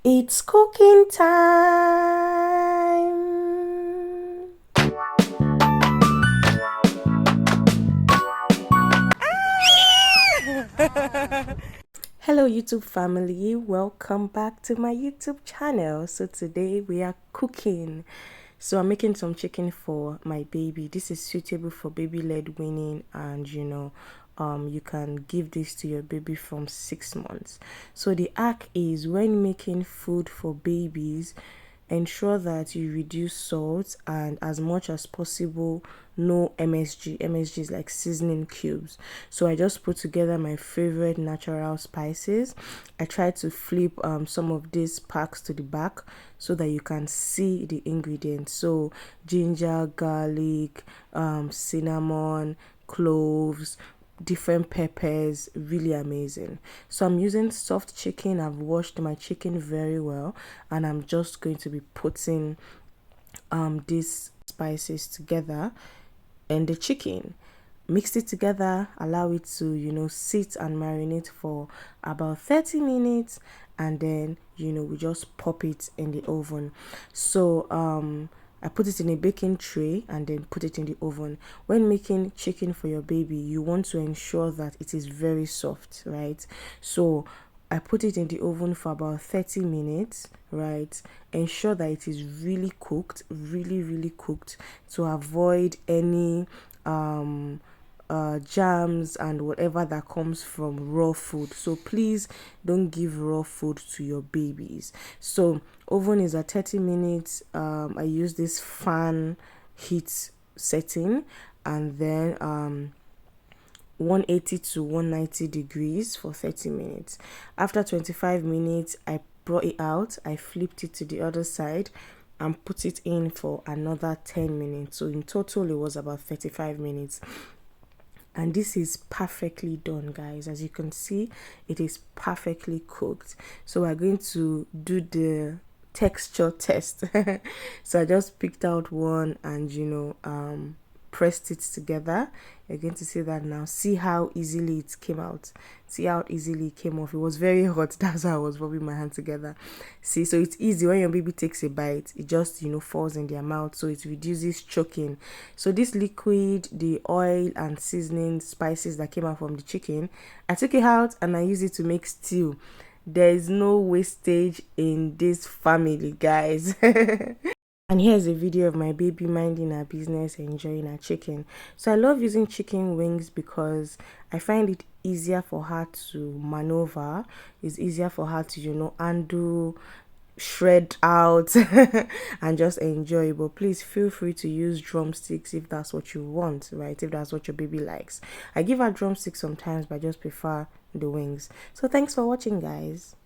It's cooking time. Hello YouTube family, welcome back to my YouTube channel. So today we are cooking. So I'm making some chicken for my baby. This is suitable for baby-led weaning, and you can give this to your baby from 6 months. So the hack is, when making food for babies, ensure that you reduce salt and, as much as possible, no MSG. MSG is like seasoning cubes. So I just put together my favorite natural spices. I try to flip some of these packs to the back so that you can see the ingredients. So ginger, garlic, cinnamon, cloves, different peppers, really amazing. So I'm using soft chicken. I've washed my chicken very well, and I'm just going to be putting these spices together and the chicken. Mix it together, allow it to sit and marinate for about 30 minutes, and then we just pop it in the oven. So I put it in a baking tray and then put it in the oven. When making chicken for your baby, you want to ensure that it is very soft, right? So I put it in the oven for about 30 minutes, right? Ensure that it is really cooked, really cooked, to avoid any jams and whatever that comes from raw food. So please don't give raw food to your babies. So oven is at 30 minutes. I use this fan heat setting, and then 180 to 190 degrees for 30 minutes. After 25 minutes, I brought it out. I flipped it to the other side and put it in for another 10 minutes. So in total, it was about 35 minutes. And this is perfectly done, guys. As you can see, it is perfectly cooked. So we're going to do the texture test. So I just picked out one and pressed it together. You're going to see that now. See how easily it came out. See how easily it came off. It was very hot. That's how I was rubbing my hand together. See, so it's easy. When your baby takes a bite, it just falls in their mouth, so it reduces choking. So this liquid, the oil and seasoning spices that came out from the chicken, I took it out and I used it to make stew. There is no wastage in this family, guys. And here's a video of my baby minding her business, enjoying her chicken. So I love using chicken wings because I find it easier for her to maneuver. It's easier for her to undo, shred out, and just enjoy. But please feel free to use drumsticks if that's what you want, right? If that's what your baby likes. I give her drumsticks sometimes, but I just prefer the wings. So thanks for watching, guys.